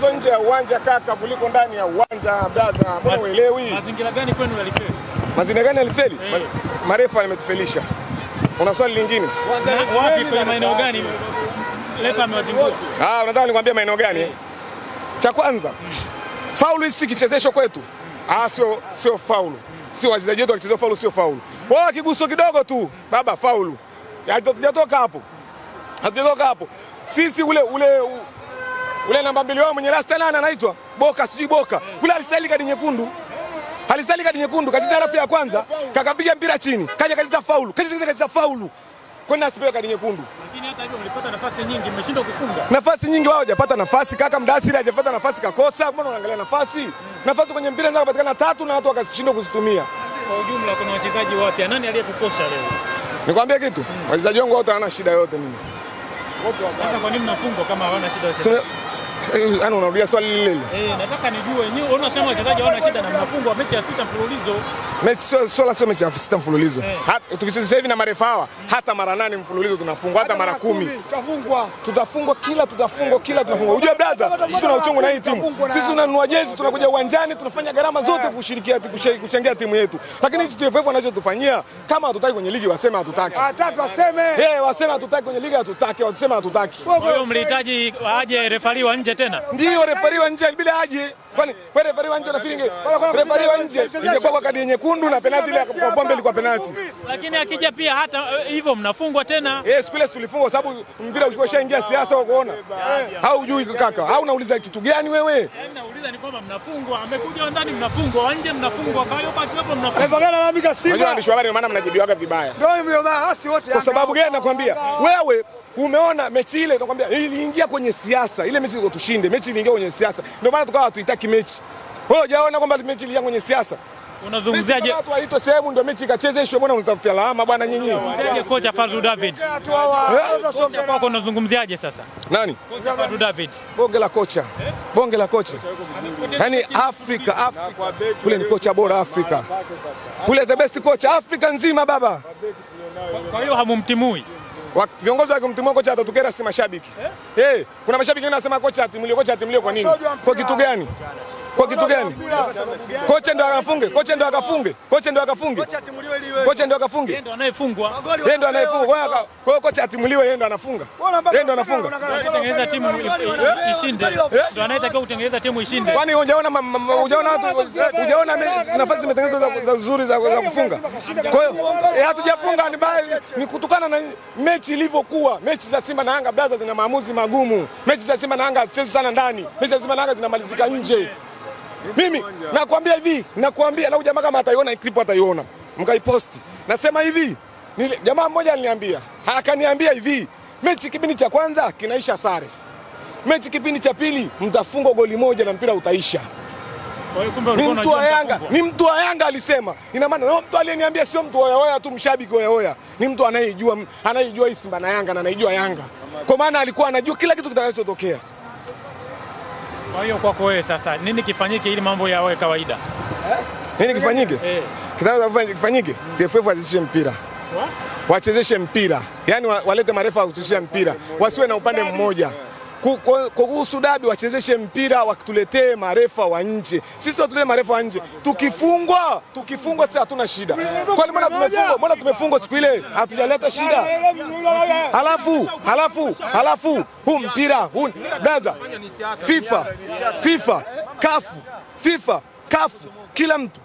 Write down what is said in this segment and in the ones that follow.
mchezo nje ya uwanja kaka kuliko ndani ya uwanja brother. Mbona uelewi? Mazingira gani kwenu yalifeli? Mazingira gani yalifeli? Marefa yametufelisha. Una swali lingine? Wapi kwa maeneo gani? Refa amewazingua. Unataka nikwambie maeneo gani? Cha kwanza, faulu si kichezesho kwetu. Sio faulu. Sio wachezaji wetu wakicheza faulu sio faulu. Wao kiguso kidogo tu, baba faulu. Hatujatoka hapo. Hatujatoka hapo. Sisi ule namba 2 wao mwenye rasta nani anaitwa? Boka sijui Boka. Ule alistahili kadi nyekundu. Alistahili kadi nyekundu katika harafu ya kwanza, kakapiga mpira chini. Kaja katika faulu. Kaja faulu. Kwenda asipewe kadi nyekundu. Lakini hata hivyo mlipata nafasi nyingi, mmeshindwa kufunga. Nafasi nyingi wao hajapata nafasi, kaka Mdasiri hajapata nafasi kakosa. Mbona unaangalia nafasi? Nafasi kwenye mpira inaweza kupatikana 3 na watu wakashindwa kuzitumia. Kwa ujumla kuna wachezaji wapya. Nani aliyekukosha leo? Nikwambie kitu, wachezaji wangu wote hawana shida yote mimi. Sasa kwa nini mnafungwa kama hawana shida yote? Unarudia swali lile. Nataka nijue nyinyi unasema wachezaji hawana shida na mnafungwa mechi ya 6 mfululizo. Mechi sio mechi ya 6 mfululizo. Tukisema hivi na marefa hawa hata mara 8 mfululizo tunafungwa, hata mara 10. Tutafungwa kila tunafungwa. Unajua brother, sisi tuna uchungu na hii timu. Sisi tunanunua jezi, tunakuja uwanjani, tunafanya gharama zote kuchangia timu yetu. Lakini hizi TFF wanachotufanyia, kama hatutaki kwenye ligi waseme hatutaki. Hataki waseme. Waseme hatutaki kwenye ligi hatutaki, waseme hatutaki. Kwa hiyo mlihitaji aje refari wa nje tena? Ndio refari wa nje bila aje. Kwani refari wa nje anafiringe? Refari wa nje ingekuwa kwa kadi nyekundu na penalti ile ya Pombe ilikuwa penalti. Lakini akija pia hata hivyo mnafungwa tena. Siku ile tulifungwa sababu mpira ulikuwa ushaingia siasa ukoona. Haujui kaka. Au unauliza kitu gani wewe? Nauliza ni kwamba mnafungwa, amekuja ndani mnafungwa, nje mnafungwa, kwa hiyo baki hapo mnafungwa. Alipagana na Mika Simba. Unajua ndio habari maana mnajibiwaga vibaya. Ndio basi wote. Kwa sababu gani nakwambia? Wewe umeona mechi ile nakwambia iliingia kwenye siasa. Ile mechi ilikuwa tushinde, mechi iliingia kwenye siasa. Ndio maana tukawa hatuitaki mechi. Wewe hujaona kwamba mechi iliingia kwenye siasa? Unazungumziaje watu waitwe sehemu ndio mechi ikachezeshwe, mbona unatafutia lawama bwana nyinyi? Unazungumziaje kocha Fadlu Davids? Kocha wako unazungumziaje sasa? Nani? Kocha Fadlu Davids. Bonge la kocha. Bonge la kocha. Yaani Afrika kule ni kocha bora Afrika. Kule the best kocha Afrika nzima baba. Kwa hiyo hamumtimui. Viongozi wakimtimua kocha atatukera si mashabiki. Kuna mashabiki wanasema kocha atimliwe kwa nini? Kwa kitu gani? Kwa kitu gani? Kocha ndo akafunge, kocha ndo akafunge. Kocha ndo akafunge. Yeye ndo anayefungwa. Yeye ndo anayefungwa. Kwa hiyo kocha atimuliwe, yeye ndo anafunga. Yeye ndo anafunga. Kutengeneza timu ishinde. Ndo anayetakiwa kutengeneza timu ishinde. Kwani hujaona nafasi zimetengenezwa nzuri za kufunga? Kwa hiyo hatujafunga ni kutokana na mechi ilivyokuwa. Mechi za Simba na Yanga brother zina maamuzi magumu. Mechi za Simba na Yanga hazichezwi sana ndani. Mechi za Simba na Yanga zinamalizika nje. Mimi nakwambia hivi, nakwambia na jamaa kama ataiona clip ataiona. Mkaiposti. Nasema hivi, jamaa mmoja aliniambia, akaniambia hivi, mechi kipindi cha kwanza kinaisha sare. Mechi kipindi cha pili mtafungwa goli moja na mpira utaisha. Kwa hiyo kumbe ulikuwa unajua ni mtu wa Yanga alisema. Ina maana no mtu aliyeniambia sio mtu wa Yanga tu mshabiki wa Yanga. Ni mtu anayejua hii Simba na Yanga na anayejua Yanga. Kwa maana alikuwa anajua kila kitu kitakachotokea. Kwa hiyo kwako wewe sasa nini kifanyike ili mambo yawe kawaida? Nini kifanyike? Kifanyike? TFF wachezeshe mpira. Wachezeshe mpira. Yaani walete marefa wachezeshe mpira. Wasiwe na upande mmoja. Kuhusu dabi wachezeshe mpira wakituletee marefa wa nje. Sisi watuletee marefa wa nje. Tukifungwa sisi hatuna shida. Kwani mbona tumefungwa siku ile? Hatujaleta shida. Halafu huu mpira braza FIFA kafu kila mtu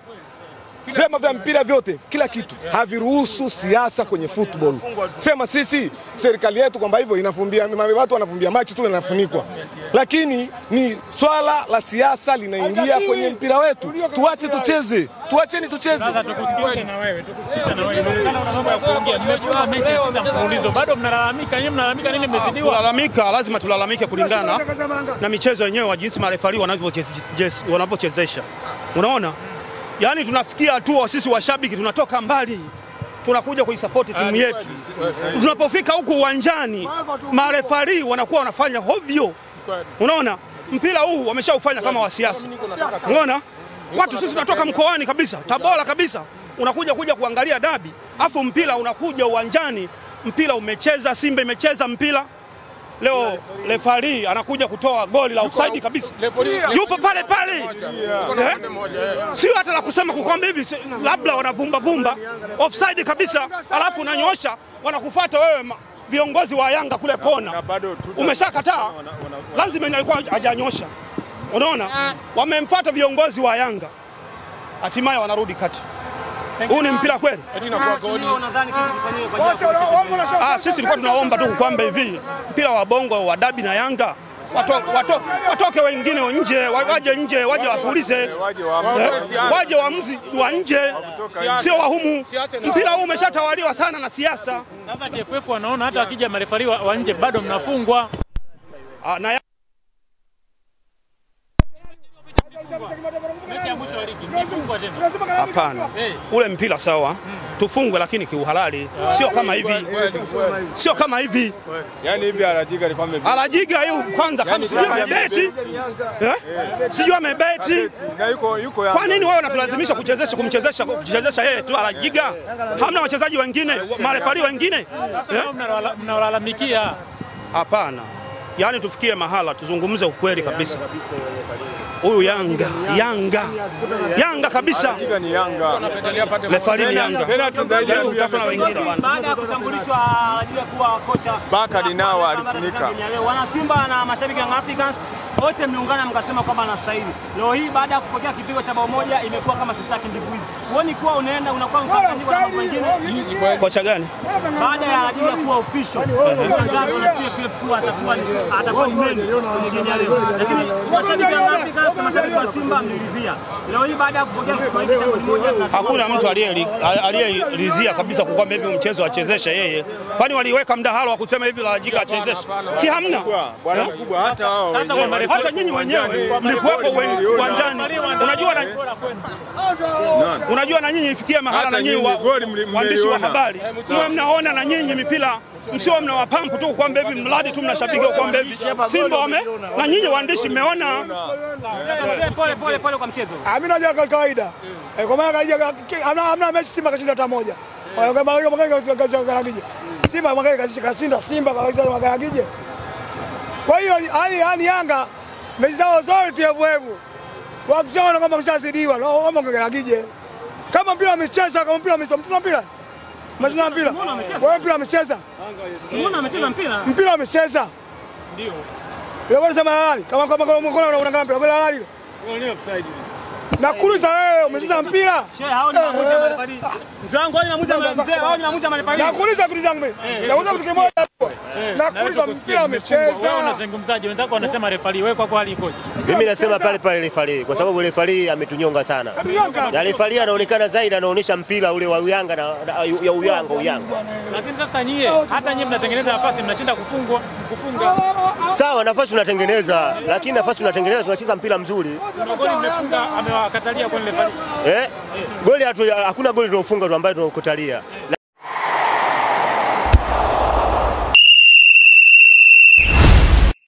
vyama vya mpira vyote kila kitu haviruhusu siasa kwenye football. Sema sisi serikali yetu kwamba hivyo inafumbia watu wanafumbia machi tu inafunikwa. Lakini ni swala la siasa linaingia kwenye mpira wetu. Tuache tucheze. Tuacheni tucheze. Sasa tukusikize na wewe. Unaonekana una mambo ya kuongea. Mmecheza mechi sita mfululizo. Bado mnalalamika, nyinyi mnalalamika nini mmezidiwa? Kulalamika lazima tulalamike kulingana na michezo yenyewe wa jinsi marefari wanavyochezesha. Unaona? Yaani tunafikia hatua sisi washabiki tunatoka mbali. Tunakuja kuisupport timu yetu. Tunapofika huko uwanjani, marefari wanakuwa wanafanya hovyo. Unaona? Mpira huu wameshaufanya kama wa siasa. Unaona? Watu sisi tunatoka mkoani kabisa, Tabora kabisa. Unakuja kuangalia dabi, afu mpira unakuja uwanjani, mpira umecheza, Simba imecheza mpira. leo refari anakuja kutoa goli la offside kabisa, yupo pale pale, sio hata la kusema kukwamba hivi labda wanavumba offside kabisa, alafu unanyosha wanakufuata wewe. Viongozi wa Yanga kule kona umeshakataa, lazima alikuwa hajanyosha. Unaona, wamemfuata viongozi wa Yanga, hatimaye wanarudi kati. Huu ni mpira kweli? Sisi tulikuwa tunaomba tu kwamba hivi mpira wa bongo wa dabi na Yanga watoke wengine nje, waje nje, waje wapulize, waje waamuzi wa nje, sio wa humu. Mpira huu umeshatawaliwa sana na siasa. Sasa TFF wanaona hata akija marefari wa nje bado mnafungwa. Mechi ya mwisho wa ligi mfungwa tena. Hapana. Ule mpira sawa. Tufungwe lakini kiuhalali. Sio kama hivi. Sio kama hivi. Yaani hivi Alajiga alikuwa amebeti. Alajiga hiyo kwanza kama sijui amebeti. Sijui amebeti. Na yuko Kwa nini wao wanatulazimisha kumchezesha yeye tu Alajiga? Hamna wachezaji wengine, marefari wengine? Mnalalamikia. Hapana. Yaani tufikie mahala tuzungumze ukweli kabisa. Huyu Yanga kabisa. Ni Yanga. Refari ni Yanga. Penalty zaidi ya wengine bwana. Baada ya kutambulishwa ajili ya kuwa kocha Bakari nao alifunika. Wana Simba na mashabiki wa Africans wote mliungana mkasema kwamba anastahili. Leo hii baada ya kupokea kipigo cha bao moja imekuwa kama sisa kimbivuizi. Huoni kuwa unakuwa mkakati kwa mambo mengine? Kocha gani? Baada ya ajili ya kuwa official. Tangazo la TFF kuwa atakuwa ni mengi kwenye game ya leo. Lakini mashabiki wa Africans na mashabiki wa Simba mliridhia. Leo hii baada ya kupokea kipigo hiki cha goli moja tunasema hakuna mtu aliyeridhia kabisa kwamba hivi mchezo achezeshe yeye. Kwani waliweka mdahalo wa kusema hivi Alajiga achezeshe? Si hamna. Bwana mkubwa hata wao. Hata nyinyi wenyewe mlikuwepo uwanjani. Unajua na nyinyi ifikie mahala na nyinyi waandishi wa habari mwe mnaona na nyinyi mipira, msio mnawapampu tu kwamba hivi mradi tu mnashabikia kwamba hivi Simba na nyinyi waandishi mmeona. Pole kwa mchezo. Mimi najua kwa kawaida. Kwa maana hamna mechi Simba kashinda hata moja. Simba kashinda Simba Magaragije. Kwa hiyo hali Yanga mechi zao zote TFF wakishaona kama mshazidiwa wao Magaragije. Kama mpira amecheza, kama mpira amecheza mpira. Mchezo mpira. Wewe mpira amecheza. Unaona amecheza mpira? Mpira amecheza. Ndio. Wewe unasema halali. Kama mkono unaangalia mpira, wewe halali. Ni offside. Nakuuliza wewe umecheza mpira? Shehe hao ni maamuzi ya marefari. Mzangu hao ni maamuzi ya marefari. Hao ni maamuzi ya marefari. Nakuuliza kitu changu mimi. Nauliza kitu kimoja hapo. Nakuuliza mpira umecheza. Wewe unazungumzaje? Wenzako wanasema refari, wewe kwa hali ikoje? Mimi nasema pale refari kwa sababu refari ametunyonga sana. Na refari anaonekana zaidi anaonyesha mpira ule wa Yanga na Uyanga. Lakini sasa hata nyie mnatengeneza nafasi mnashinda kufunga. Sawa, nafasi tunatengeneza, lakini nafasi tunatengeneza tunacheza mpira mzuri. Kuna goli mmefunga amewakatalia kwa refari. Goli hakuna goli tunafunga ambayo tunakutalia.